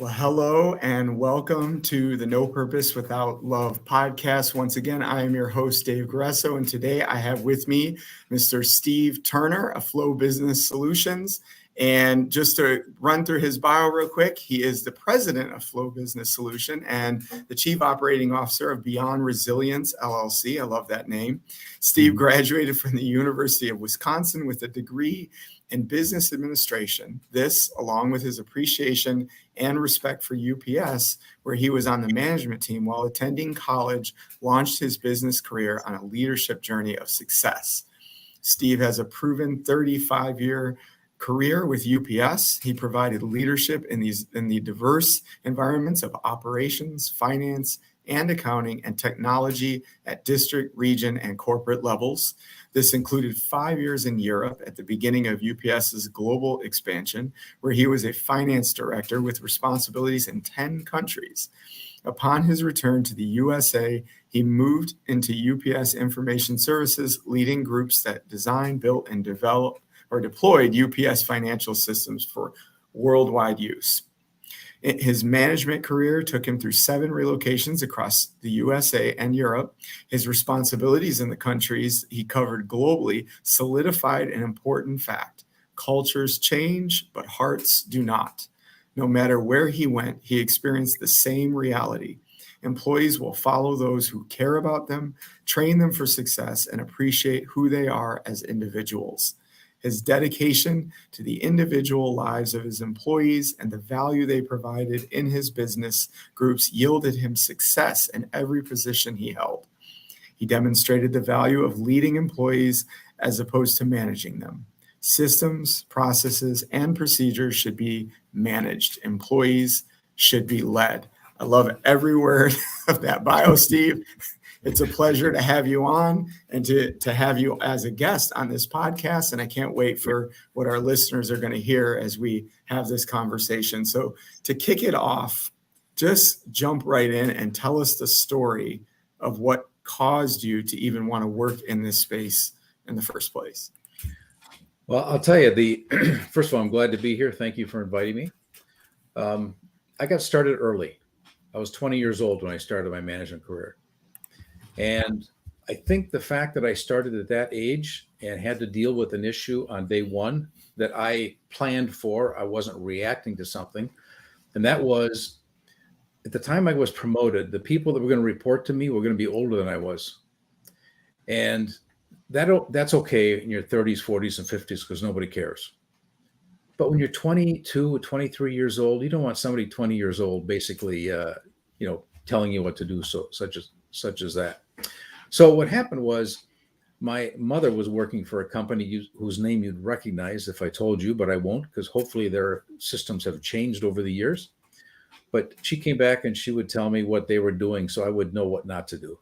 Well, hello and welcome to the No Purpose Without Love podcast. Once again, I am your host, Dave Gresso, and today I have with me Mr. Steve Turner of Flow Business Solutions. And just to run through his bio real quick, he is the president of Flow Business Solution and the chief operating officer of Beyond Resilience, LLC. I love that name. Steve graduated from the University of Wisconsin with a degree in business administration. This, along with his appreciation and respect for UPS, where he was on the management team while attending college, launched his business career on a leadership journey of success. Steve has a proven 35-year career with UPS. He provided leadership in the diverse environments of operations, finance, and accounting and technology at district, region, and corporate levels. This included 5 years in Europe at the beginning of UPS's global expansion, where he was a finance director with responsibilities in 10 countries. Upon his return to the USA, he moved into UPS Information Services, leading groups that designed, built, and developed or deployed UPS financial systems for worldwide use. His management career took him through 7 relocations across the USA and Europe. His responsibilities in the countries he covered globally solidified an important fact: cultures change, but hearts do not. No matter where he went, he experienced the same reality. Employees will follow those who care about them, train them for success, and appreciate who they are as individuals. His dedication to the individual lives of his employees and the value they provided in his business groups yielded him success in every position he held. He demonstrated the value of leading employees as opposed to managing them. Systems, processes, and procedures should be managed. Employees should be led. I love every word of that bio, Steve. It's a pleasure to have you on and to have you as a guest on this podcast. And I can't wait for what our listeners are going to hear as we have this conversation. So to kick it off, just jump right in and tell us the story of what caused you to even want to work in this space in the first place. Well, I'll tell you, first of all, I'm glad to be here. Thank you for inviting me. I got started early. I was 20 years old when I started my management career. And I think the fact that I started at that age and had to deal with an issue on day one that I planned for, I wasn't reacting to something. And that was, at the time I was promoted, the people that were going to report to me were going to be older than I was. And that's okay in your 30s, 40s, and 50s because nobody cares. But when you're 22 or 23 years old, you don't want somebody 20 years old basically, telling you what to do, such as that. So what happened was my mother was working for a company whose name you'd recognize if I told you, but I won't, because hopefully their systems have changed over the years. But she came back and she would tell me what they were doing so I would know what not to do.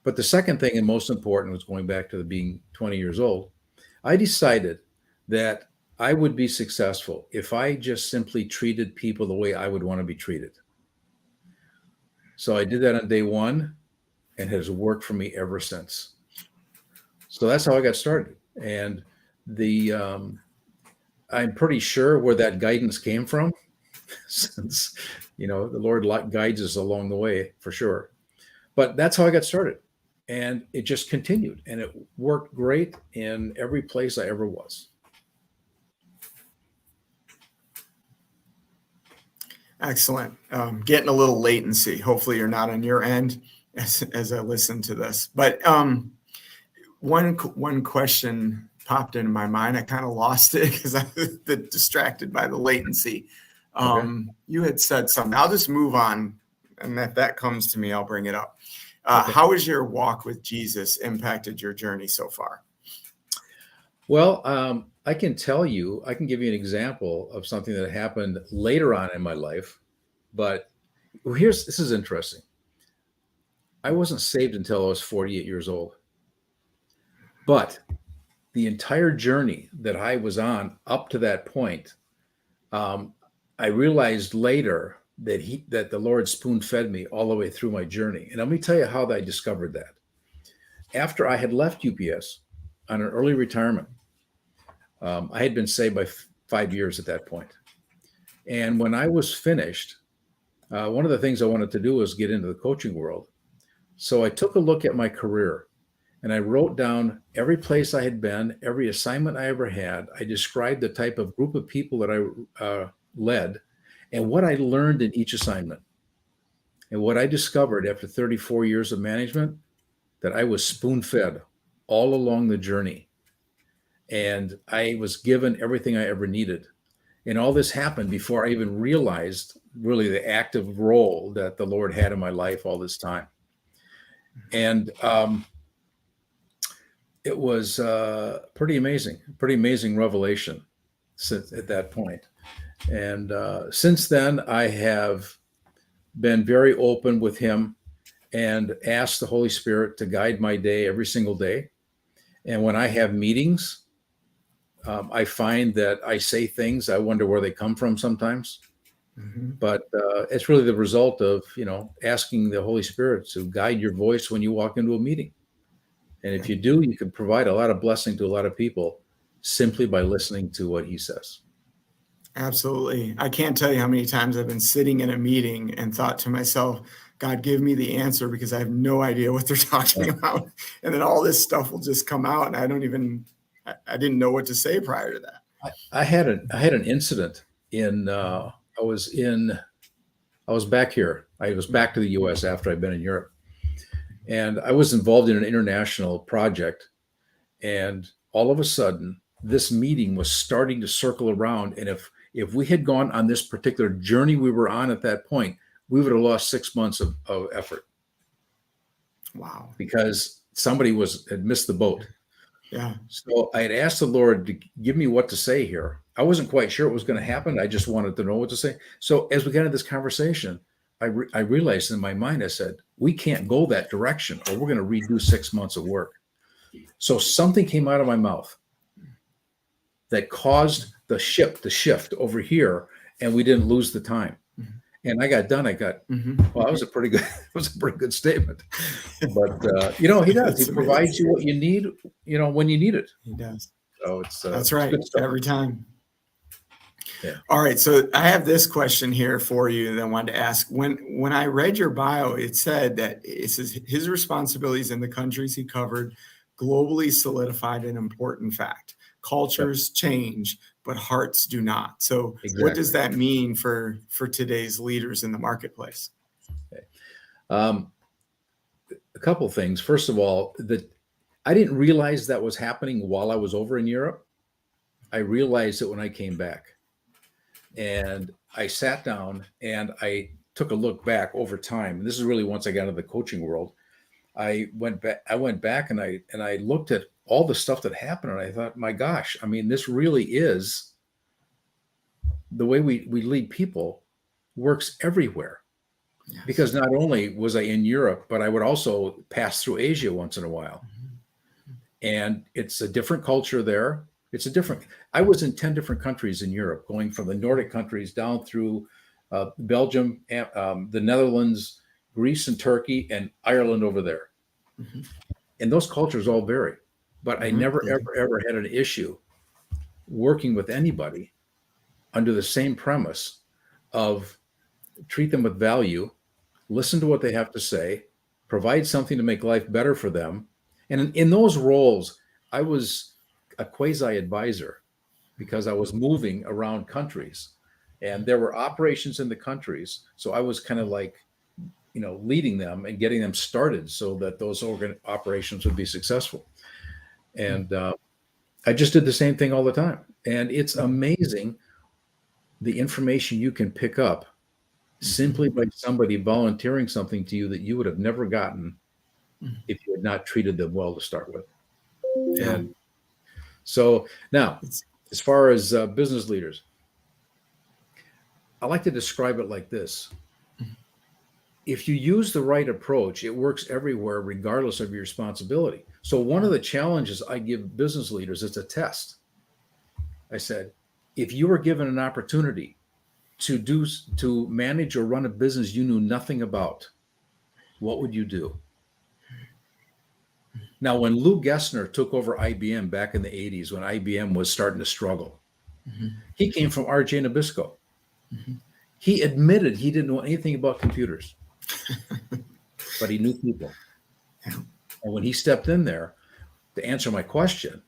But the second thing and most important was going back to the being 20 years old. I decided that I would be successful if I just simply treated people the way I would want to be treated. So I did that on day one, and has worked for me ever since. So that's how I got started. And I'm pretty sure where that guidance came from, since, the Lord guides us along the way for sure. But that's how I got started. And it just continued, and it worked great in every place I ever was. Excellent. Getting a little latency. Hopefully you're not on your end as I listen to this. But one question popped into my mind. I kind of lost it because I was a bit distracted by the latency. Okay. You had said something. I'll just move on, and if that comes to me, I'll bring it up. Okay. How has your walk with Jesus impacted your journey so far? Well, I can give you an example of something that happened later on in my life, but this is interesting. I wasn't saved until I was 48 years old, but the entire journey that I was on up to that point, I realized later that the Lord spoon-fed me all the way through my journey. And let me tell you how I discovered that. After I had left UPS on an early retirement, I had been saved by 5 years at that point. And when I was finished, one of the things I wanted to do was get into the coaching world. So I took a look at my career and I wrote down every place I had been, every assignment I ever had. I described the type of group of people that I led and what I learned in each assignment. And what I discovered after 34 years of management, that I was spoon-fed all along the journey. And I was given everything I ever needed. And all this happened before I even realized really the active role that the Lord had in my life all this time. And it was pretty amazing revelation at that point. And since then, I have been very open with him and asked the Holy Spirit to guide my day every single day. And when I have meetings, I find that I say things, I wonder where they come from sometimes. But it's really the result of, asking the Holy Spirit to guide your voice when you walk into a meeting. And if you do, you can provide a lot of blessing to a lot of people simply by listening to what he says. Absolutely. I can't tell you how many times I've been sitting in a meeting and thought to myself, God, give me the answer, because I have no idea what they're talking about. And then all this stuff will just come out and I didn't know what to say prior to that. I had an incident I was back here. I was back to the US after I'd been in Europe. And I was involved in an international project. And all of a sudden, this meeting was starting to circle around. And if we had gone on this particular journey we were on at that point, we would have lost 6 months of effort. Wow. Because somebody had missed the boat. Yeah. So I had asked the Lord to give me what to say here. I wasn't quite sure what was going to happen. I just wanted to know what to say. So as we got into this conversation, I realized in my mind, I said, we can't go that direction or we're going to redo 6 months of work. So something came out of my mouth that caused the ship to shift over here, and we didn't lose the time. And I got done. Well, that was a pretty good statement. But he does. He provides you what you need, when you need it. He does. So that's right. Every time. Yeah. All right. So I have this question here for you that I wanted to ask. When I read your bio, it said that it says his responsibilities in the countries he covered globally solidified an important fact. Cultures change, but hearts do not. So What does that mean for today's leaders in the marketplace? Okay. A couple of things. First of all, I didn't realize that was happening while I was over in Europe. I realized it when I came back. And I sat down and I took a look back over time. And this is really once I got into the coaching world. I went back and I looked at all the stuff that happened, and I thought, my gosh, I mean, this really is the way we lead people works everywhere. Yes. Because not only was I in Europe, but I would also pass through Asia once in a while. And it's a different culture there. I was in 10 different countries in Europe, going from the Nordic countries down through Belgium, the Netherlands, Greece and Turkey, and Ireland over there. And those cultures all vary. But I never, ever had an issue working with anybody under the same premise of treat them with value, listen to what they have to say, provide something to make life better for them. And in those roles, I was a quasi-advisor because I was moving around countries and there were operations in the countries. So I was kind of like, leading them and getting them started so that those operations would be successful. And I just did the same thing all the time. And it's amazing the information you can pick up simply by somebody volunteering something to you that you would have never gotten if you had not treated them well to start with. Yeah. And so now, as far as business leaders, I like to describe it like this. If you use the right approach, it works everywhere, regardless of your responsibility. So one of the challenges I give business leaders is a test. I said, if you were given an opportunity to manage or run a business you knew nothing about, what would you do? Now, when Lou Gessner took over IBM back in the 80s, when IBM was starting to struggle, he came from RJ Nabisco. Mhm. He admitted he didn't know anything about computers, but he knew people. Yeah. And when he stepped in there to answer my question,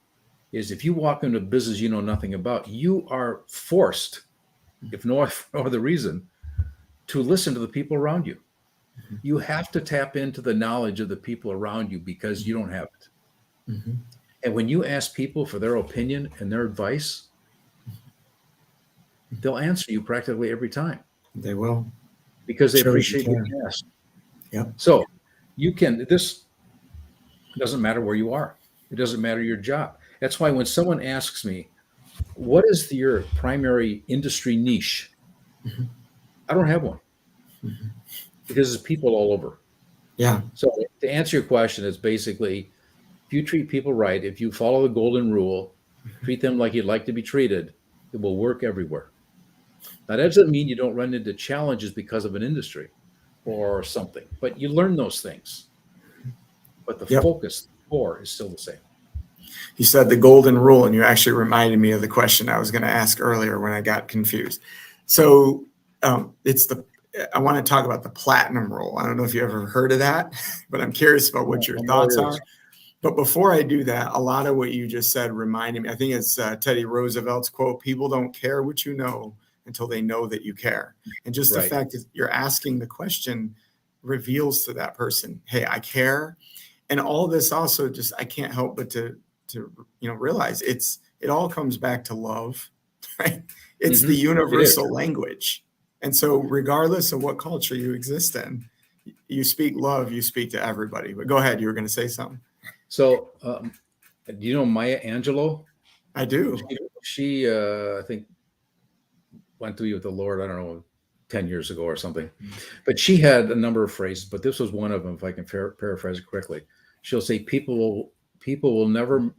is if you walk into a business you know nothing about, you are forced, if no other reason, to listen to the people around you. Mhm. You have to tap into the knowledge of the people around you because you don't have it. Mhm. And when you ask people for their opinion and their advice, they'll answer you practically every time They will. because they Shows you appreciate what care. you ask. Yep. So this doesn't matter where you are. It doesn't matter your job. That's why when someone asks me, what is your primary industry niche? Mhm. I don't have one Mhm. because there's people all over. Yeah. So to answer your question, it's basically if you treat people right, if you follow the golden rule, treat them like you'd like to be treated, it will work everywhere. Now, that doesn't mean you don't run into challenges because of an industry or something, but you learn those things. But the Yep. focus, the core is still the same. You said the golden rule, and you actually reminded me of the question I was going to ask earlier when I got confused. So I want to talk about the platinum rule. I don't know if you ever heard of that, but I'm curious about what your I'm all thoughts ears. are. But before I do that, a lot of what you just said reminded me, I think it's Teddy Roosevelt's quote, people don't care what you know until they know that you care. And just the Right. fact that you're asking the question reveals to that person, hey, I care. And all this also just, I can't help but to realize it all comes back to love, right? It's the It is. universal language. And so regardless of what culture you exist in, you speak love, you speak to everybody. But go ahead, you were going to say something. So, do you know Maya Angelou? I do. She I think, went to be with the Lord, I don't know, 10 years ago or something. But she had a number of phrases, but this was one of them, if I can paraphrase it correctly. She'll say, people will never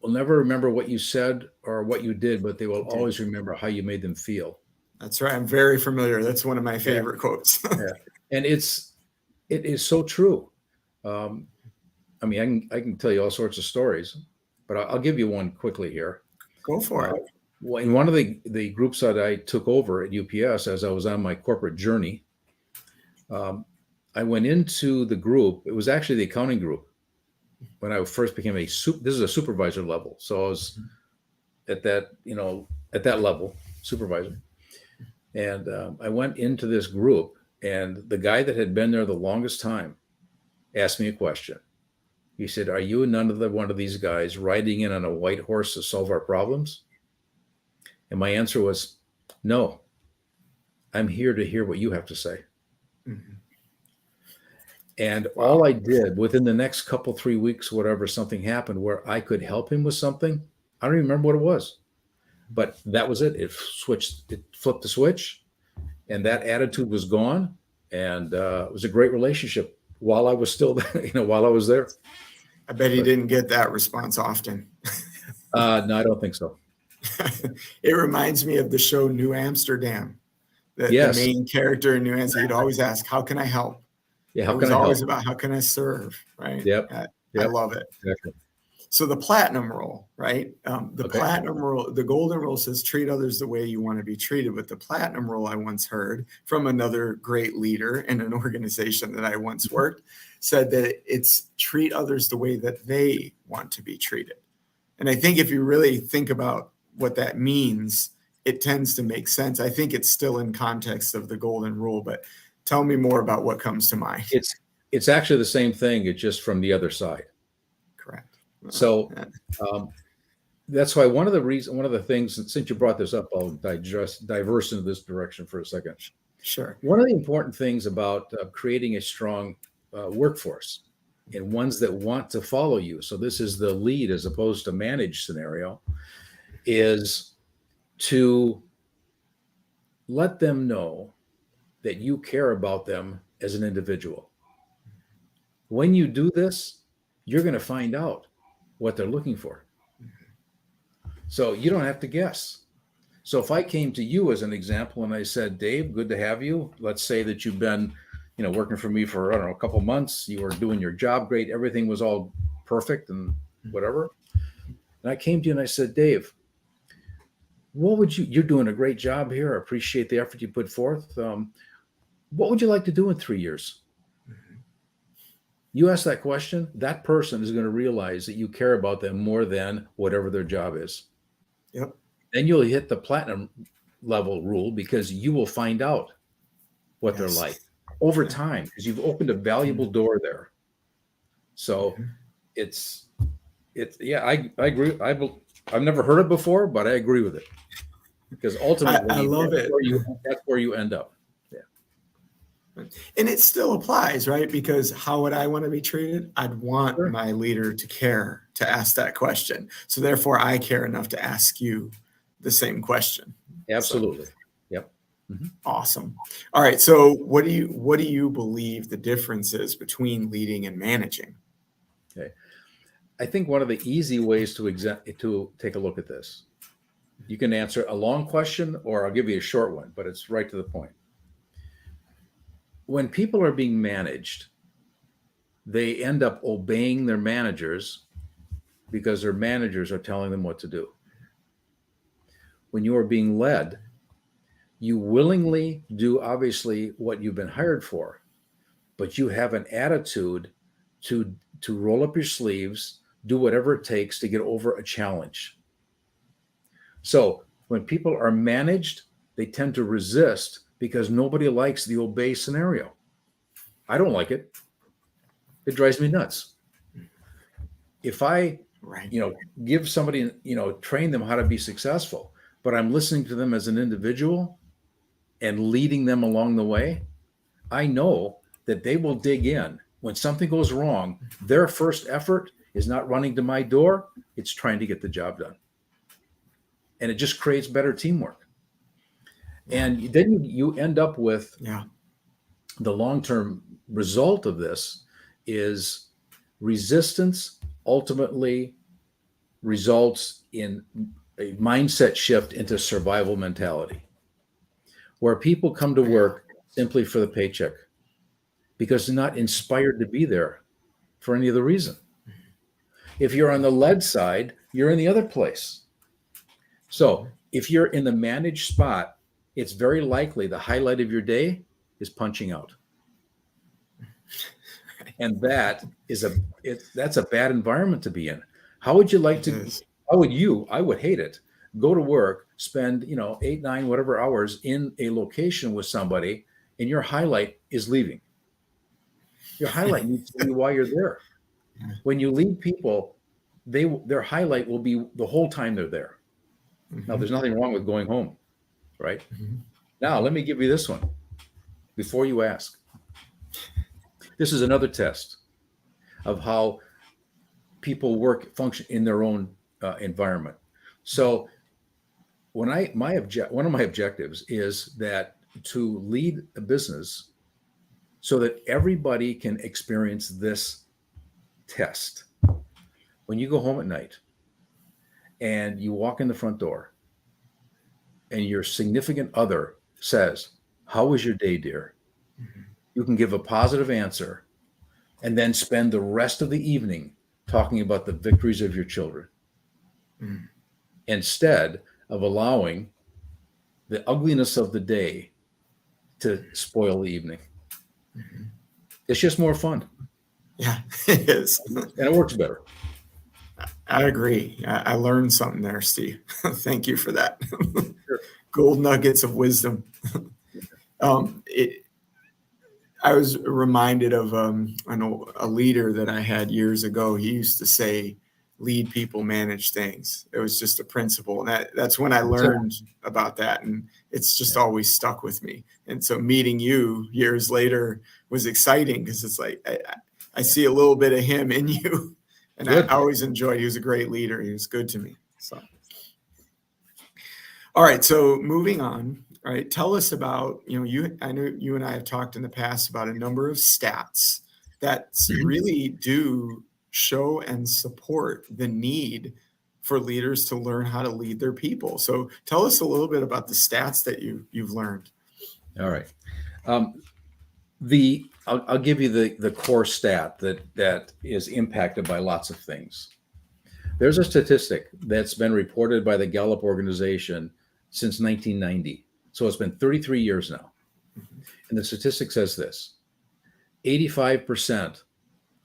remember what you said or what you did, but they will always remember how you made them feel. That's right. I'm very familiar. That's one of my Yeah. favorite quotes. Yeah. And it is so true. I mean, I can tell you all sorts of stories, but I'll give you one quickly here. Go for it. Well, in one of the groups that I took over at UPS as I was on my corporate journey, I went into the group. It was actually the accounting group when I first became this is a supervisor level. So I was at that level, supervisor. And I went into this group, and the guy that had been there the longest time asked me a question. He said, "Are you another one of these guys riding in on a white horse to solve our problems?" And my answer was, "No, I'm here to hear what you have to say." Mhm. And Wow. all I did within the next couple, 3 weeks, whatever, something happened where I could help him with something. I don't even remember what it was, but that was it. It flipped the switch, and that attitude was gone. And it was a great relationship while I was still, while I was there. I bet he didn't get that response often. No, I don't think so. It reminds me of the show New Amsterdam. The Yes. main character in New Amsterdam, he'd always ask, how can I help? Yeah. How It can was I always help? about how can I serve, right? Yep. I Yep. love it. Exactly. So the platinum rule, right? The Okay. platinum rule, the golden rule says treat others the way you want to be treated. But the platinum rule I once heard from another great leader in an organization that I once worked said that it's treat others the way that they want to be treated. And I think if you really think about what that means, it tends to make sense. I think it's still in context of the golden rule, but tell me more about what comes to mind. It's actually the same thing. It's just from the other side. Correct. So that's why one of the things, since you brought this up, I'll diverse into this direction for a second. Sure. One of the important things about creating a strong workforce and ones that want to follow you, so this is the lead as opposed to manage scenario, is to let them know that you care about them as an individual. When you do this, you're going to find out what they're looking for. So you don't have to guess. So if I came to you as an example and I said, Dave, good to have you. Let's say that you've been, working for me for, I don't know, a couple months. You were doing your job great. Everything was all perfect and whatever. And I came to you and I said, Dave, you're doing a great job here. I appreciate the effort you put forth. What would you like to do in 3 years? You ask that question, that person is going to realize that you care about them more than whatever their job is. Yep. Then you'll hit the platinum level rule because you will find out what they're like over time because you've opened a valuable door there. So I agree. I've never heard it before, but I agree with it because ultimately I love it. That's where you end up. And it still applies, right? Because how would I want to be treated? I'd want my leader to care to ask that question. So therefore, I care enough to ask you the same question. Absolutely. So, yep. Awesome. All right. So what do you believe the difference is between leading and managing? Okay. I think one of the easy ways to take a look at this, you can answer a long question or I'll give you a short one, but it's right to the point. When people are being managed, they end up obeying their managers because their managers are telling them what to do. When you are being led, you willingly do obviously what you've been hired for, but you have an attitude to roll up your sleeves, do whatever it takes to get over a challenge. So when people are managed, they tend to resist because nobody likes the obey scenario. I don't like it. It drives me nuts. If I, give somebody, train them how to be successful, but I'm listening to them as an individual and leading them along the way, I know that they will dig in. When something goes wrong, their first effort is not running to my door. It's trying to get the job done. And it just creates better teamwork. And then you end up with the long-term result of this is resistance ultimately results in a mindset shift into survival mentality, where people come to work simply for the paycheck because they're not inspired to be there for any other reason. If you're on the led side, you're in the other place. So if you're in the managed spot, it's very likely the highlight of your day is punching out. And that's a bad environment to be in. How would you like to, I would hate it. Go to work, spend, 8, 9, whatever hours in a location with somebody, and your highlight is leaving. Your highlight needs to be why you're there. When you lead people, their highlight will be the whole time they're there. Now, there's nothing wrong with going home, right? Now, let me give you this one before you ask. This is another test of how people function in their own environment. So one of my objectives is that to lead a business so that everybody can experience this test. When you go home at night and you walk in the front door and your significant other says, "How was your day, dear?" You can give a positive answer and then spend the rest of the evening talking about the victories of your children instead of allowing the ugliness of the day to spoil the evening. It's just more fun. Yeah, it is. And it works better. I agree. I learned something there, Steve. Thank you for that. Sure. Gold nuggets of wisdom. I was reminded of a leader that I had years ago. He used to say, "Lead people, manage things." It was just a principle, and that's when I learned about that, and it's just always stuck with me. And so meeting you years later was exciting because it's like I see a little bit of him in you, and I always enjoyed. He was a great leader. He was good to me. So, all right. So moving on. All right, tell us about, I know you and I have talked in the past about a number of stats that really do show and support the need for leaders to learn how to lead their people. So tell us a little bit about the stats that you've learned. All right. I'll give you the core stat that is impacted by lots of things. There's a statistic that's been reported by the Gallup organization since 1990. So it's been 33 years now. And the statistic says this: 85%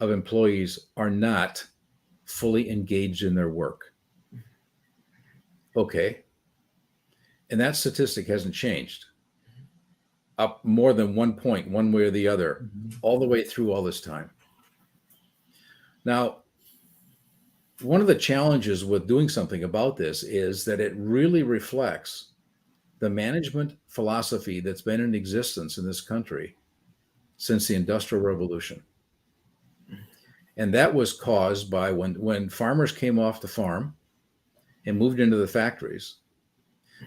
of employees are not fully engaged in their work. Okay. And that statistic hasn't changed up more than 1 point, one way or the other, all the way through all this time. Now, one of the challenges with doing something about this is that it really reflects the management philosophy that's been in existence in this country since the Industrial Revolution. And that was caused by when farmers came off the farm and moved into the factories,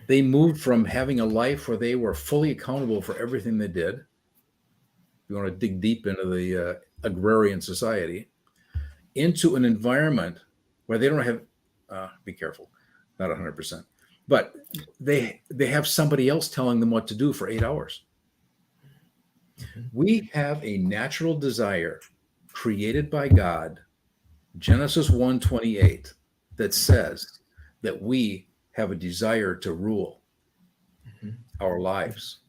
they moved from having a life where they were fully accountable for everything they did. You want to dig deep into the agrarian society, into an environment where they don't have, be careful, not 100%, but they have somebody else telling them what to do for 8 hours. We have a natural desire created by God, Genesis 1:28, that says that we have a desire to rule our lives.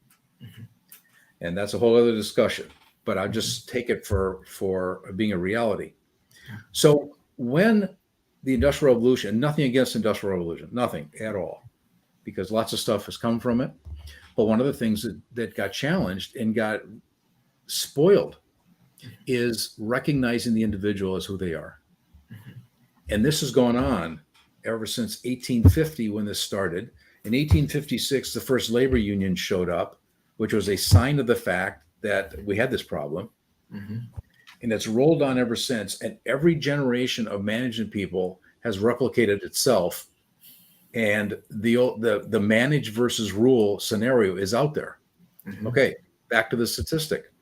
And that's a whole other discussion, but I'll just take it for being a reality. So when the Industrial Revolution, nothing against Industrial Revolution, nothing at all, because lots of stuff has come from it. But one of the things that got challenged and got spoiled is recognizing the individual as who they are. And this has gone on ever since 1850 when this started. In 1856, the first labor union showed up, which was a sign of the fact that we had this problem. And it's rolled on ever since. And every generation of management people has replicated itself. And the manage versus rule scenario is out there. Okay, back to the statistic.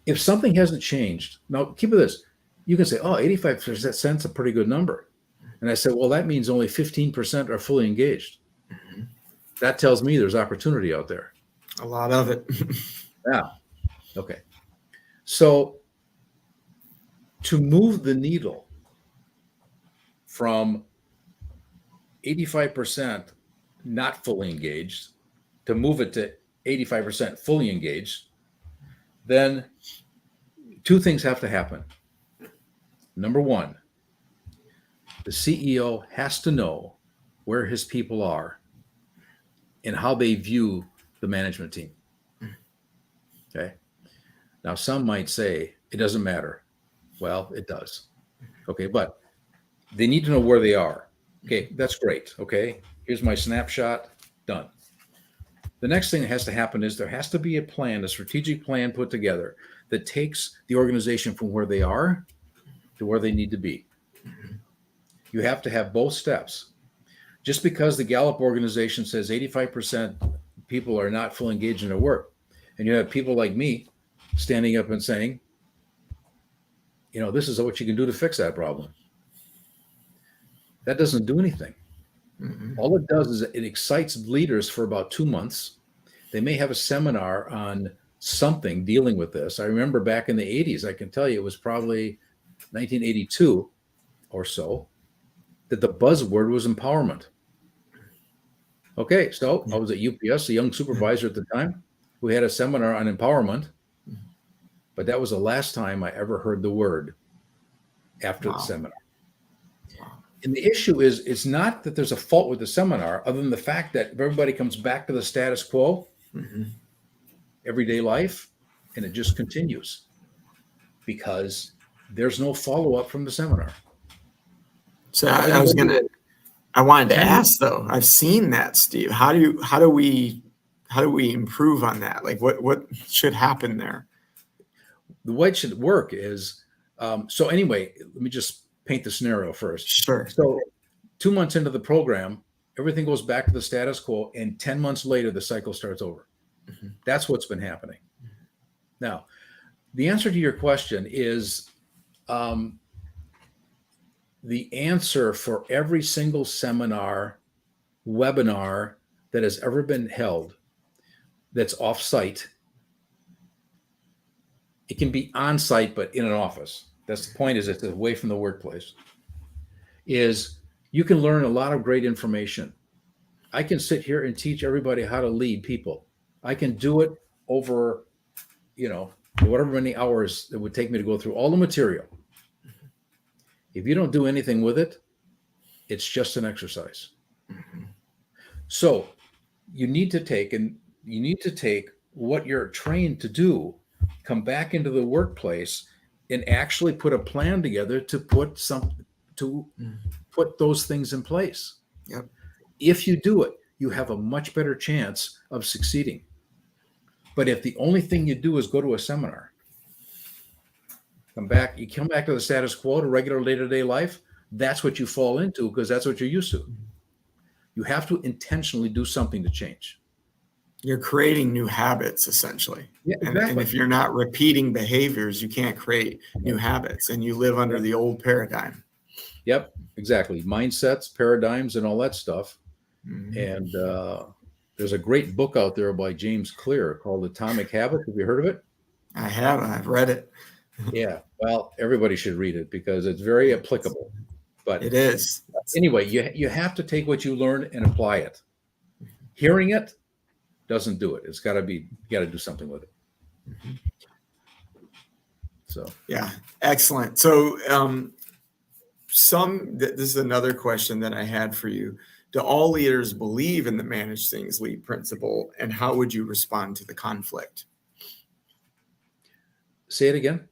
If something hasn't changed, now keep with this. You can say, oh, 85% is a pretty good number. And I said, well, that means only 15% are fully engaged. That tells me there's opportunity out there. A lot of it. Yeah. Okay. So to move the needle from 85% not fully engaged to move it to 85% fully engaged, then two things have to happen. Number one, the CEO has to know where his people are and how they view the management team. Okay. Now, some might say it doesn't matter. Well, it does. Okay. But they need to know where they are. Okay. That's great. Okay. Here's my snapshot. Done. The next thing that has to happen is there has to be a plan, a strategic plan put together that takes the organization from where they are to where they need to be. You have to have both steps. Just because the Gallup organization says 85% people are not fully engaged in their work, and you have people like me standing up and saying, this is what you can do to fix that problem. That doesn't do anything. All it does is it excites leaders for about 2 months. They may have a seminar on something dealing with this. I remember back in the 80s, I can tell you it was probably 1982 or so, that the buzzword was empowerment. Okay, so I was at UPS, a young supervisor at the time. We had a seminar on empowerment, but that was the last time I ever heard the word after the seminar. And the issue is, it's not that there's a fault with the seminar, other than the fact that everybody comes back to the status quo, everyday life, and it just continues because there's no follow-up from the seminar. So I wanted to ask though, I've seen that, Steve. How do we improve on that? Like what should happen there? The way it should work is, so anyway, let me just paint the scenario first. Sure. So 2 months into the program, everything goes back to the status quo, and 10 months later, the cycle starts over. That's what's been happening. Now, the answer to your question is, the answer for every single seminar, webinar that has ever been held that's off-site, it can be on-site, but in an office. That's the point, is it's away from the workplace. is you can learn a lot of great information. I can sit here and teach everybody how to lead people. I can do it over, whatever many hours it would take me to go through all the material. If you don't do anything with it, it's just an exercise. Mhm. So you need to take what you're trained to do, come back into the workplace and actually put a plan together to put those things in place. Yep. If you do it, you have a much better chance of succeeding. But if the only thing you do is go to a seminar, you come back to the status quo, to regular day-to-day life, that's what you fall into because that's what you're used to. You have to intentionally do something to change. You're creating new habits, essentially. Yeah, exactly. And if you're not repeating behaviors, you can't create new habits, and you live under the old paradigm. Yep, exactly. Mindsets, paradigms, and all that stuff. Mhm. And there's a great book out there by James Clear called Atomic Habits. Have you heard of it? I have. I've read it. Yeah. Well, everybody should read it because it's very applicable. But It is. anyway, you have to take what you learn and apply it. Hearing it doesn't do it. You got to do something with it. Mhm. So Yeah, excellent. So this is another question that I had for you. Do all leaders believe in the manage things lead principle, and how would you respond to the conflict? say it again.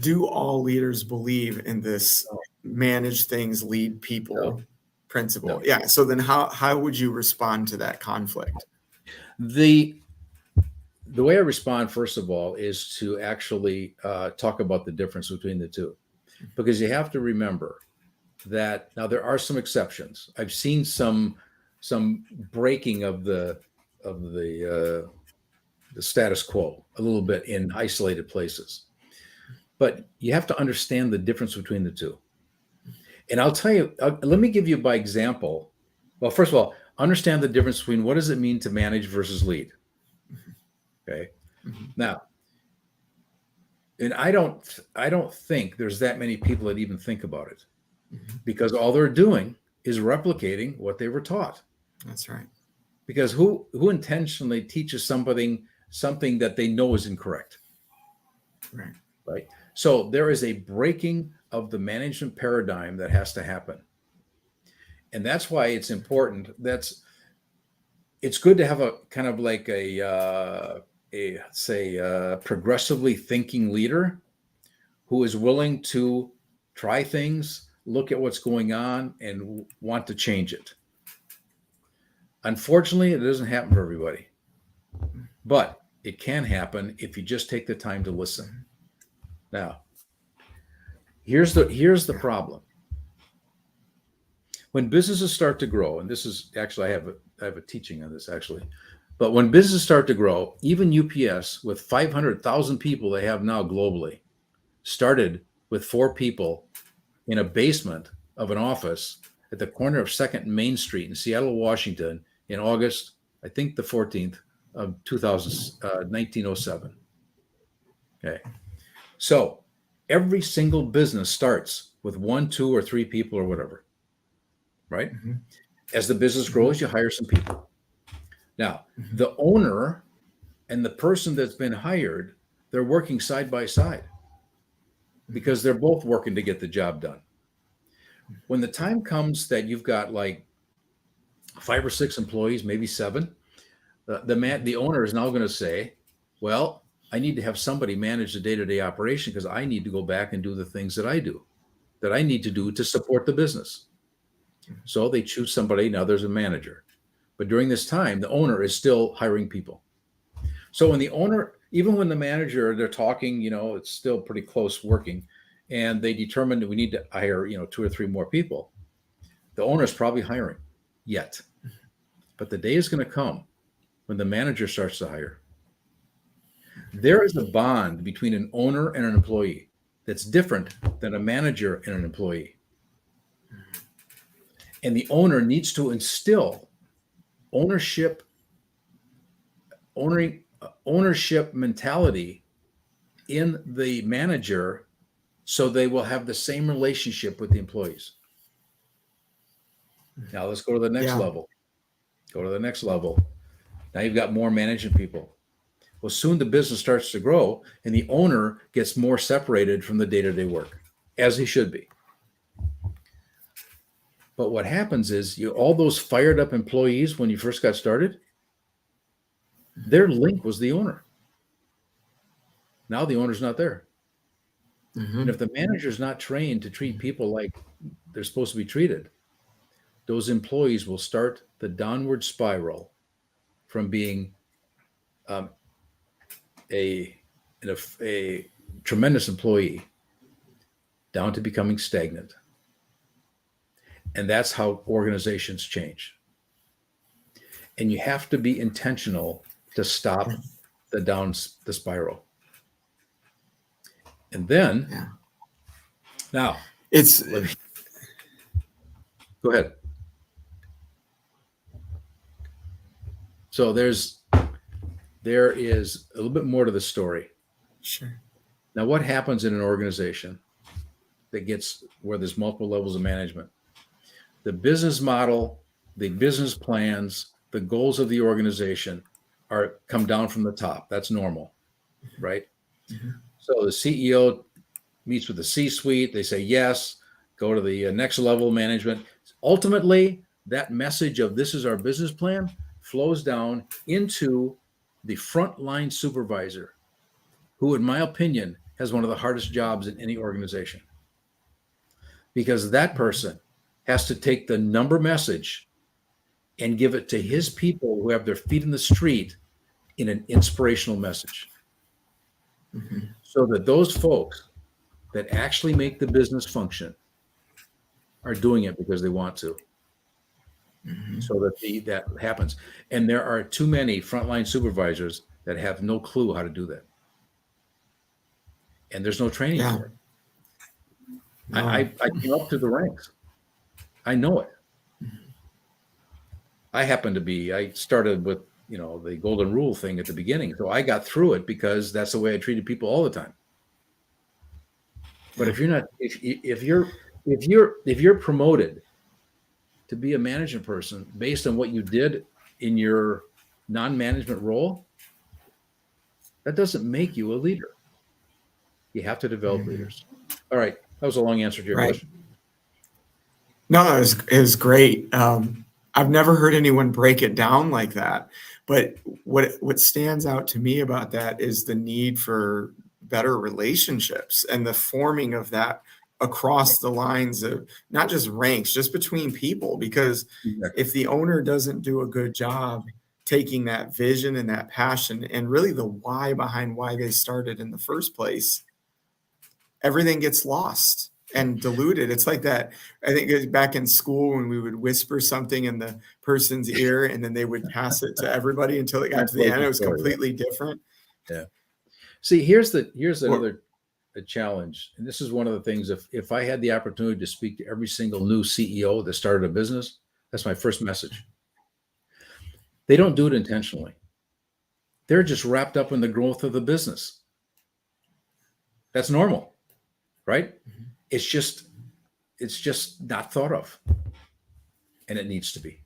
Do all leaders believe in this manage things lead people principle? No. Yeah. So then how would you respond to that conflict? The way I respond, first of all, is to actually talk about the difference between the two, because you have to remember that now there are some exceptions. I've seen some breaking of the status quo a little bit in isolated places, but you have to understand the difference between the two. And I'll tell you, let me give you by example. Well, first of all, understand the difference between what does it mean to manage versus lead. Okay. Mm-hmm. Now, and I don't think there's that many people that even think about it, because all they're doing is replicating what they were taught. That's right. Because who intentionally teaches something that they know is incorrect? Right. Right. So there is a breaking of the management paradigm that has to happen. And that's why it's important. It's good to have a kind of like a progressively thinking leader who is willing to try things, look at what's going on, and want to change it. Unfortunately, it doesn't happen for everybody, but it can happen if you just take the time to listen. Now, here's the problem. When businesses start to grow, and this is actually, I have a teaching on this actually, but when businesses start to grow, even UPS with 500,000 people they have now globally started with 4 people in a basement of an office at the corner of 2nd and Main Street in Seattle, Washington in August, I think the 14th of 1907. Okay. So every single business starts with 1, 2, or 3 people or whatever, right? Mm-hmm. As the business grows, you hire some people. Now, the owner and the person that's been hired, they're working side by side because they're both working to get the job done. When the time comes that you've got like 5 or 6 employees, maybe 7, the owner is now going to say, well, I need to have somebody manage the day-to-day operation because I need to go back and do the things that I need to do to support the business. So they choose somebody. Now there's a manager. But during this time, the owner is still hiring people. So when the owner, even when the manager, they're talking, it's still pretty close working, and they determine that we need to hire, 2 or 3 more people, the owner is probably hiring yet. But the day is going to come when the manager starts to hire. There is a bond between an owner and an employee that's different than a manager and an employee. And the owner needs to instill ownership mentality in the manager so they will have the same relationship with the employees. Now let's go to the next level. Go to the next level. Now you've got more management people. Well, soon the business starts to grow and the owner gets more separated from the day-to-day work, as he should be. But what happens is all those fired up employees when you first got started, their link was the owner. Now the owner's not there. And if the manager's not trained to treat people like they're supposed to be treated, those employees will start the downward spiral from being a tremendous employee down to becoming stagnant. And that's how organizations change. And you have to be intentional to stop the spiral. And then, now, go ahead. So there is a little bit more to the story. Sure. Now, what happens in an organization where there's multiple levels of management? The business model, the business plans, the goals of the organization come down from the top. That's normal, right? So the CEO meets with the C-suite. They say yes, go to the next level management. Ultimately, that message of this is our business plan flows down into the frontline supervisor, who, in my opinion, has one of the hardest jobs in any organization. Because that person has to take the number message and give it to his people who have their feet in the street in an inspirational message. So that those folks that actually make the business function are doing it because they want to. So that that happens. And there are too many frontline supervisors that have no clue how to do that. And there's no training for it. No. I came up through the ranks. I know it. I started with, the golden rule thing at the beginning. So I got through it because that's the way I treated people all the time. But if you're promoted to be a management person based on what you did in your non-management role, that doesn't make you a leader. You have to develop leaders. All right. That was a long answer to your question. No, it was great. I've never heard anyone break it down like that. But what stands out to me about that is the need for better relationships and the forming of that across the lines of not just ranks, just between people. Because if the owner doesn't do a good job taking that vision and that passion and really the why behind why they started in the first place, everything gets lost and diluted. It's like that. I think it was back in school when we would whisper something in the person's ear and then they would pass it to everybody until it got to the end. It was completely different. Yeah. See, here's another challenge. And this is one of the things, if I had the opportunity to speak to every single new CEO that started a business, that's my first message. They don't do it intentionally. They're just wrapped up in the growth of the business. That's normal, right? It's just not thought of, and it needs to be.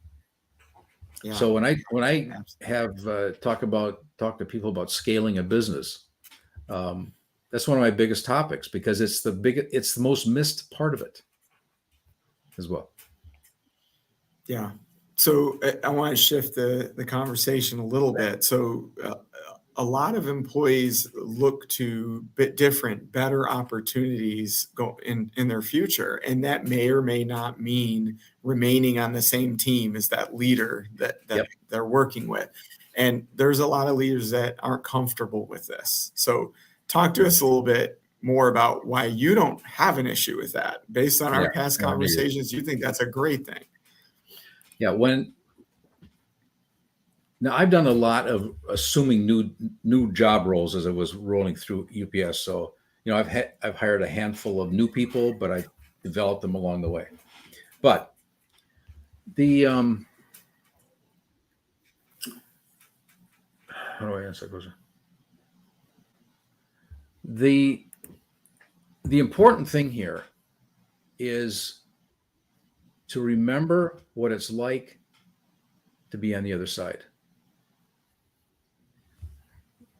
Yeah. So when I have talk to people about scaling a business, that's one of my biggest topics because it's the most missed part of it as well. Yeah. So I want to shift the conversation a little bit. So a lot of employees look to better opportunities go in their future. And that may or may not mean remaining on the same team as that leader that they're working with. And there's a lot of leaders that aren't comfortable with this. So talk to us a little bit more about why you don't have an issue with that. Based on our past conversations, you think that's a great thing. Yeah. Now I've done a lot of assuming new job roles as I was rolling through UPS. So, I've hired a handful of new people, but I developed them along the way. But the how do I answer that question? the important thing here is to remember what it's like to be on the other side.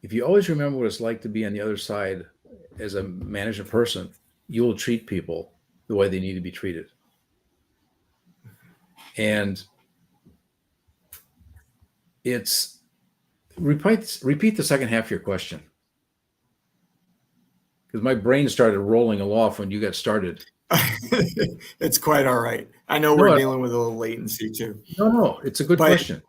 If you always remember what it's like to be on the other side as a management person, you will treat people the way they need to be treated. And it's repeat the second half of your question, because my brain started rolling off when you got started. It's quite all right. I know we're dealing with a little latency too. No, it's a good question.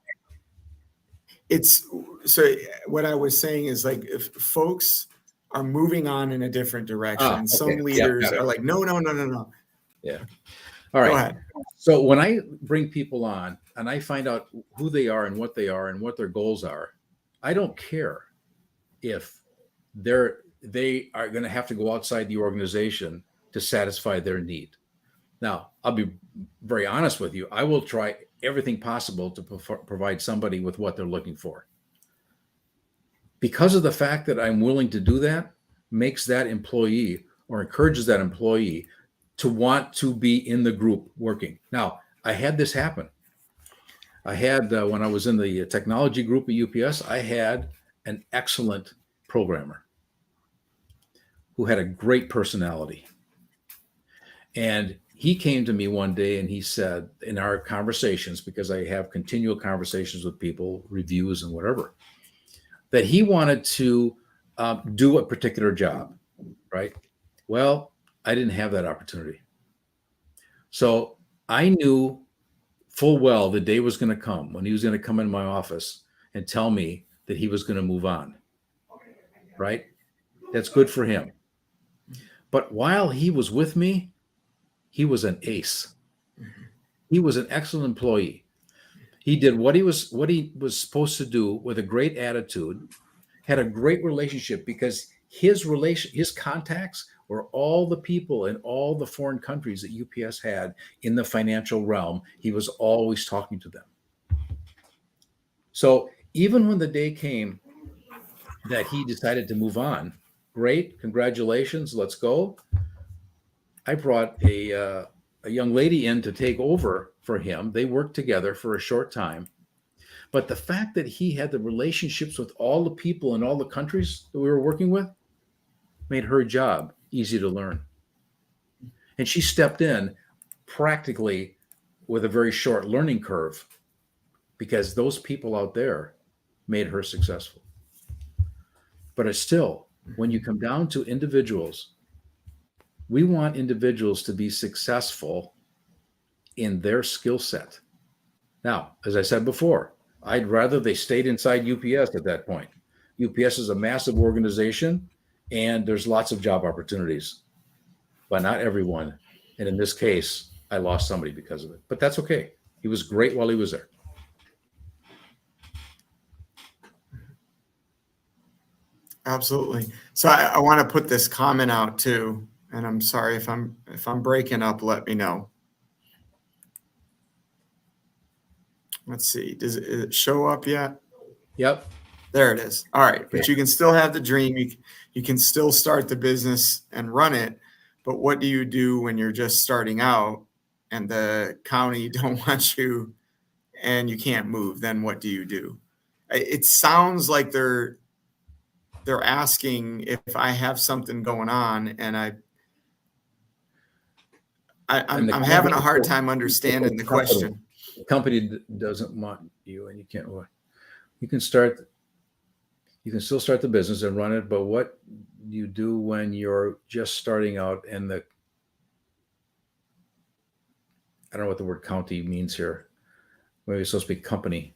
It's so what I was saying is, like, if folks are moving on in a different direction, Okay. some leaders are like, no. Yeah. All right. Go ahead. So when I bring people on and I find out who they are and what their goals are, I don't care if they are going to have to go outside the organization to satisfy their need. Now, I'll be very honest with you. I will try everything possible to provide somebody with what they're looking for. Because of the fact that I'm willing to do that, makes that employee or encourages that employee to want to be in the group working. Now, I had this happen. I had, when I was in the technology group at UPS, I had an excellent programmer who had a great personality. And he came to me one day and he said, in our conversations, because I have continual conversations with people, reviews and whatever, that he wanted to do a particular job, right? Well, I didn't have that opportunity. So I knew full well the day was going to come when he was going to come in my office and tell me that he was going to move on, right? That's good for him. But while he was with me, he was an ace. He was an excellent employee. He did what he was supposed to do with a great attitude, had a great relationship, because his contacts were all the people in all the foreign countries that UPS had in the financial realm. He was always talking to them. So even when the day came that he decided to move on, great, congratulations, let's go. I brought a young lady in to take over for him. They worked together for a short time. But the fact that he had the relationships with all the people in all the countries that we were working with made her job easy to learn. And she stepped in practically with a very short learning curve, because those people out there made her successful. But it's still, when you come down to individuals, we want individuals to be successful in their skill set. Now, as I said before, I'd rather they stayed inside UPS at that point. UPS is a massive organization and there's lots of job opportunities, but not everyone. And in this case, I lost somebody because of it, but that's okay. He was great while he was there. Absolutely. So I want to put this comment out too, and I'm sorry if I'm breaking up, let me know. Let's see. Does it show up yet? Yep. There it is. All right. But you can still have the dream. You can still start the business and run it. But what do you do when you're just starting out and the county don't want you and you can't move? Then what do you do? It sounds like they're asking if I have something going on, and I'm having a hard time understanding the question. The company doesn't want you, and you can't. You can still start the business and run it, but what you do when you're just starting out and I don't know what the word county means here. Maybe it's supposed to be company.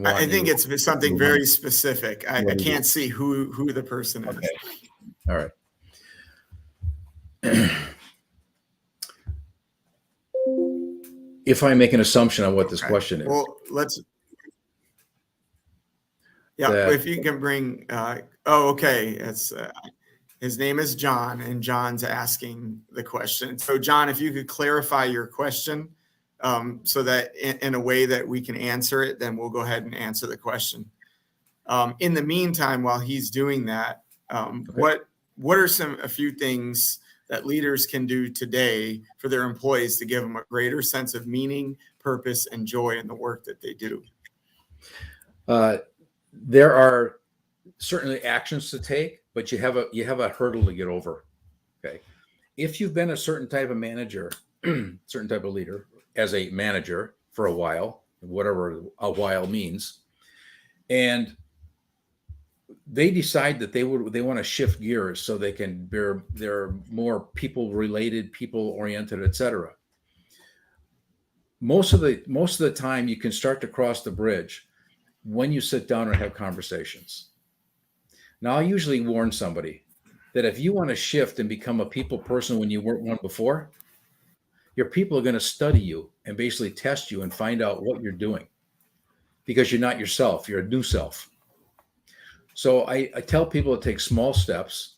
I think it's something very specific. I can't see who the person is. Okay. All right. If I make an assumption on what this question is. Well, if you can bring, okay. It's his name is John, and John's asking the question. So John, if you could clarify your question, so that in a way that we can answer it, then we'll go ahead and answer the question. In the meantime, while he's doing that, what are a few things that leaders can do today for their employees to give them a greater sense of meaning, purpose, and joy in the work that they do? There are certainly actions to take, but you have a hurdle to get over. Okay. If you've been a certain type of manager, certain type of leader as a manager for a while, whatever a while means, and they decide that they want to shift gears so they're more people related, people oriented, etc. Most of the time you can start to cross the bridge when you sit down and have conversations. Now, I usually warn somebody that if you want to shift and become a people person when you weren't one before, your people are going to study you and basically test you and find out what you're doing, because you're not yourself, you're a new self. So I tell people to take small steps.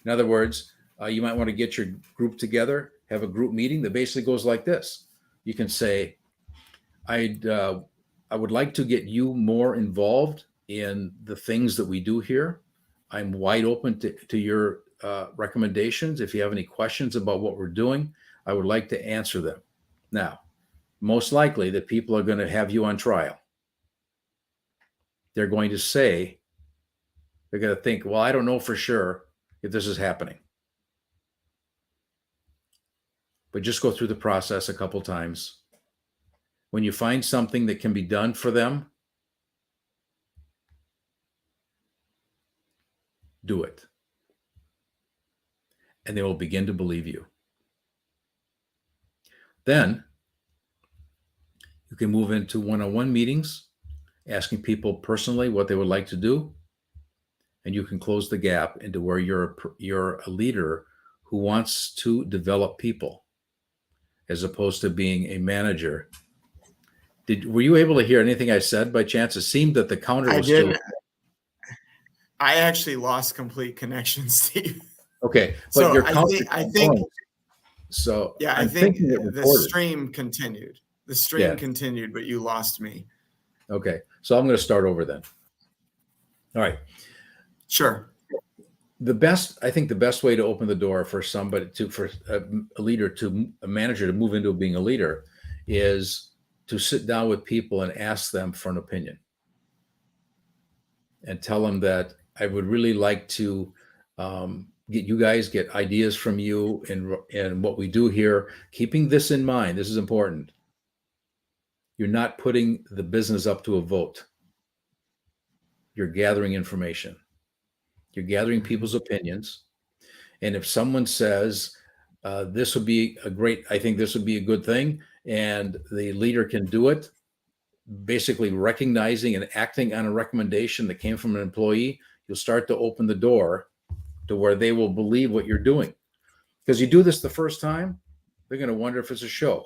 In other words, you might want to get your group together, have a group meeting that basically goes like this. You can say, I would like to get you more involved in the things that we do here. I'm wide open to your recommendations. If you have any questions about what we're doing, I would like to answer them. Now, most likely the people are going to have you on trial. They're going to say, they're going to think, well, I don't know for sure if this is happening. But just go through the process a couple times. When you find something that can be done for them, do it. And they will begin to believe you. Then you can move into one-on-one meetings, asking people personally what they would like to do. And you can close the gap into where you're a leader who wants to develop people, as opposed to being a manager. Were you able to hear anything I said by chance? It seemed that the counter was still. I actually lost complete connection, Steve. Okay, but so your I think so. Yeah, I think the stream continued. The stream continued, but you lost me. Okay, so I'm going to start over then. All right. Sure. I think the best way to open the door for somebody for a leader a manager to move into being a leader is to sit down with people and ask them for an opinion, and tell them that I would really like to get ideas from you and what we do here, keeping this in mind. This is important. You're not putting the business up to a vote. You're gathering information. You're gathering people's opinions. And if someone says, this would be I think this would be a good thing, and the leader can do it, basically recognizing and acting on a recommendation that came from an employee, you'll start to open the door to where they will believe what you're doing. Because you do this the first time, they're going to wonder if it's a show.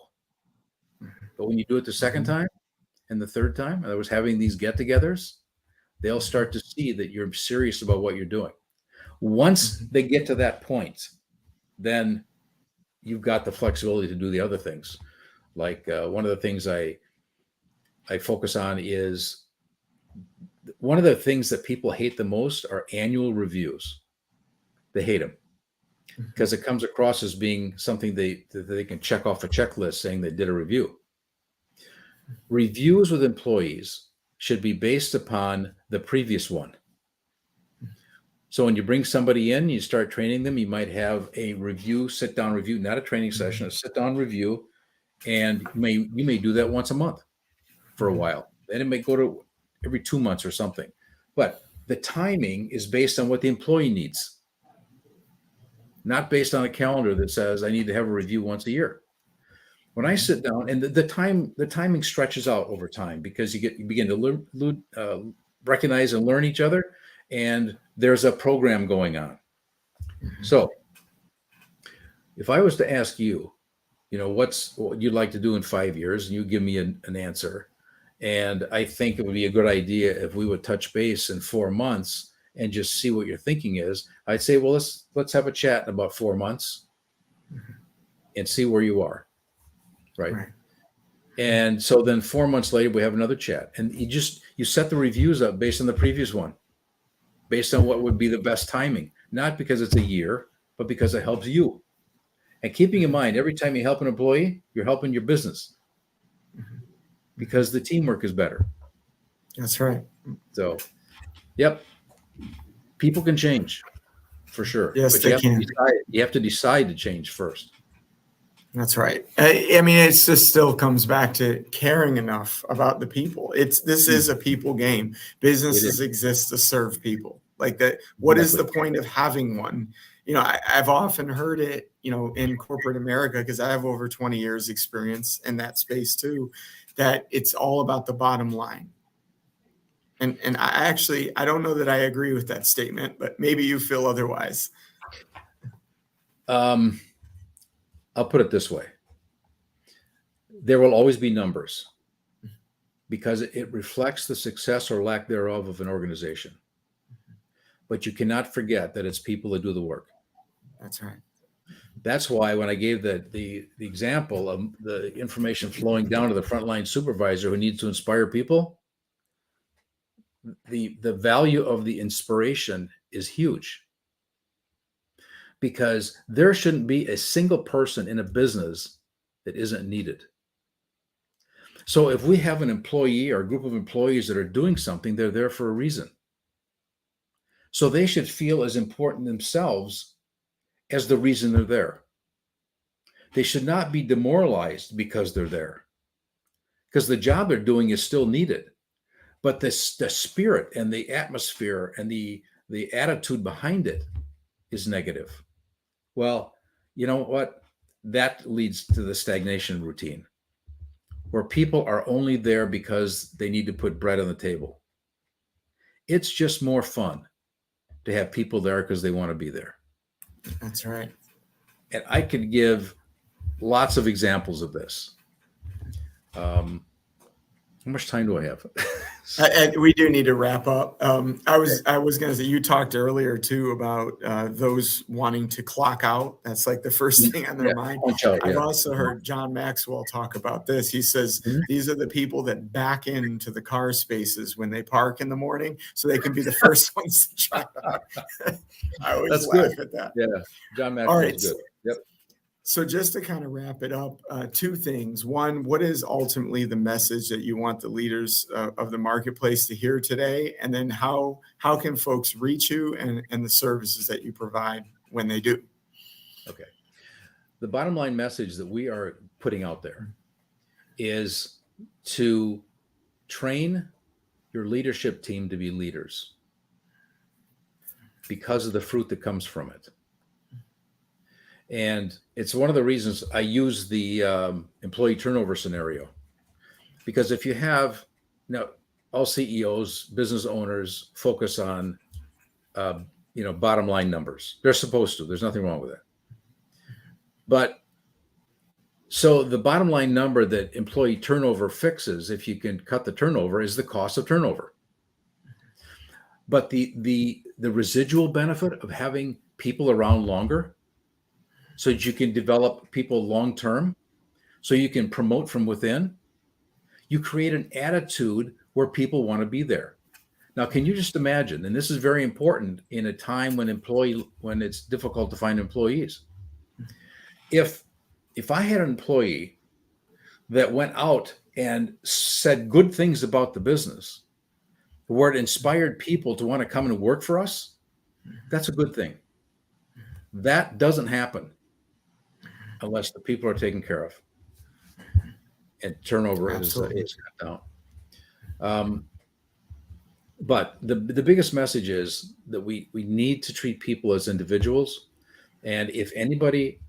But when you do it the second time and the third time, in other words, having these get-togethers, they'll start to see that you're serious about what you're doing. Once they get to that point, then you've got the flexibility to do the other things. Like one of the things I focus on is, one of the things that people hate the most are annual reviews. They hate them because it comes across as being something that they can check off a checklist saying they did a review. Reviews with employees should be based upon the previous one. So when you bring somebody in, you start training them, you might have a review, sit-down review, not a training session, a sit-down review, and you may do that once a month for a while. Then it may go to every 2 months or something. But the timing is based on what the employee needs, not based on a calendar that says I need to have a review once a year. When I sit down, and the timing stretches out over time, because you begin to recognize and learn each other, and there's a program going on. So if I was to ask you, what you'd like to do in 5 years, and you give me an answer, and I think it would be a good idea if we would touch base in 4 months and just see what your thinking is, I'd say, well, let's have a chat in about 4 months and see where you are. Right. And so then 4 months later, we have another chat, and you set the reviews up based on the previous one, based on what would be the best timing, not because it's a year, but because it helps you. And keeping in mind, every time you help an employee, you're helping your business because the teamwork is better. That's right. So, yep, people can change for sure. Yes, But they can. You have to decide to change first. That's right. I mean, it just still comes back to caring enough about the people. This is a people game. Businesses exist to serve people. Like that. What is the point of having one? I've often heard it, in corporate America, because I have over 20 years experience in that space too, that it's all about the bottom line. And I don't know that I agree with that statement, but maybe you feel otherwise. I'll put it this way. There will always be numbers because it reflects the success or lack thereof of an organization. But you cannot forget that it's people that do the work. That's right. That's why when I gave the example of the information flowing down to the frontline supervisor who needs to inspire people, the value of the inspiration is huge. Because there shouldn't be a single person in a business that isn't needed. So if we have an employee or a group of employees that are doing something, they're there for a reason. So they should feel as important themselves as the reason they're there. They should not be demoralized because they're there, because the job they're doing is still needed. But the spirit and the atmosphere and the attitude behind it is negative. Well, you know what? That leads to the stagnation routine, where people are only there because they need to put bread on the table. It's just more fun to have people there because they want to be there. That's right. And I could give lots of examples of this. How much time do I have? We do need to wrap up. I was going to say, you talked earlier too about those wanting to clock out. That's like the first thing on their mind. I've also heard John Maxwell talk about this. He says these are the people that back into the car spaces when they park in the morning, so they can be the first ones to try out. I always laugh at that. Yeah, John Maxwell is good. Yep. So just to kind of wrap it up, two things. One, what is ultimately the message that you want the leaders of the marketplace to hear today? And then how can folks reach you and the services that you provide when they do? Okay. The bottom line message that we are putting out there is to train your leadership team to be leaders because of the fruit that comes from it. And it's one of the reasons I use the employee turnover scenario, because if you have, all CEOs, business owners focus on, bottom line numbers. They're supposed to. There's nothing wrong with it. But so the bottom line number that employee turnover fixes, if you can cut the turnover, is the cost of turnover. But the residual benefit of having people around longer, so that you can develop people long-term, so you can promote from within, you create an attitude where people want to be there. Now, can you just imagine, and this is very important in a time when it's difficult to find employees. If I had an employee that went out and said good things about the business, where it inspired people to want to come and work for us, that's a good thing. That doesn't happen unless the people are taken care of and turnover is cut down. But the biggest message is that we need to treat people as individuals. And if anybody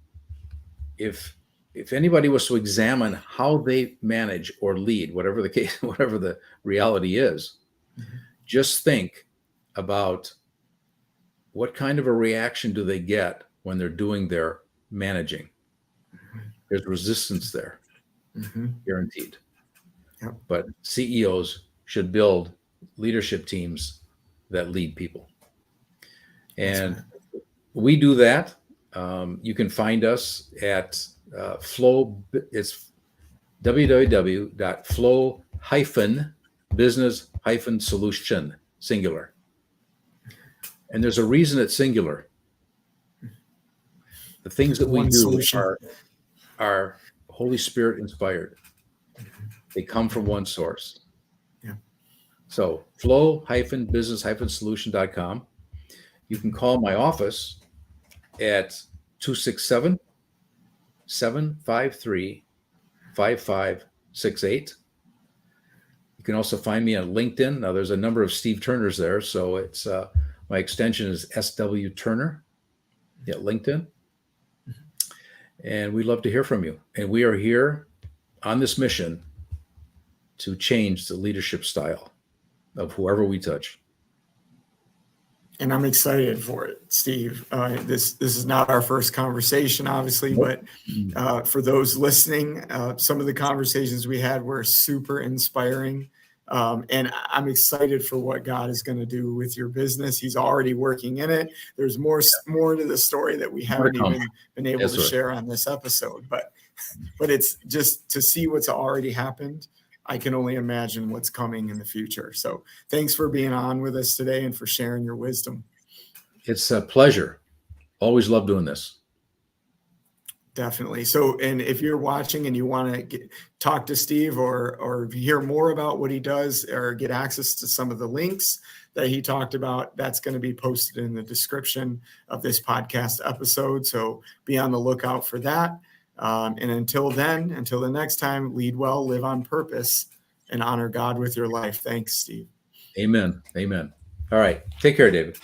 was to examine how they manage or lead, whatever the case, whatever the reality is, just think about what kind of a reaction do they get when they're doing their managing. There's resistance there, guaranteed. Yep. But CEOs should build leadership teams that lead people. And we do that. You can find us at Flow. It's www.flow-business-solution, singular. And there's a reason it's singular. The things that we One do solution. are Holy Spirit inspired. They come from one source. Yeah. So flow-business-solution.com. You can call my office at 267-753-5568. You can also find me on LinkedIn. Now there's a number of Steve Turners there. So it's my extension is SW Turner at LinkedIn. And we'd love to hear from you. And we are here on this mission to change the leadership style of whoever we touch. And I'm excited for it, Steve. This is not our first conversation, obviously, Nope. but for those listening, some of the conversations we had were super inspiring. And I'm excited for what God is going to do with your business. He's already working in it. There's more to the story that we haven't even been able to share on this episode. But it's just to see what's already happened. I can only imagine what's coming in the future. So thanks for being on with us today and for sharing your wisdom. It's a pleasure. Always love doing this. Definitely. So, and if you're watching and you want to talk to Steve or hear more about what he does or get access to some of the links that he talked about, that's going to be posted in the description of this podcast episode. So be on the lookout for that. And until the next time, lead well, live on purpose, and honor God with your life. Thanks, Steve. Amen. Amen. All right. Take care, David.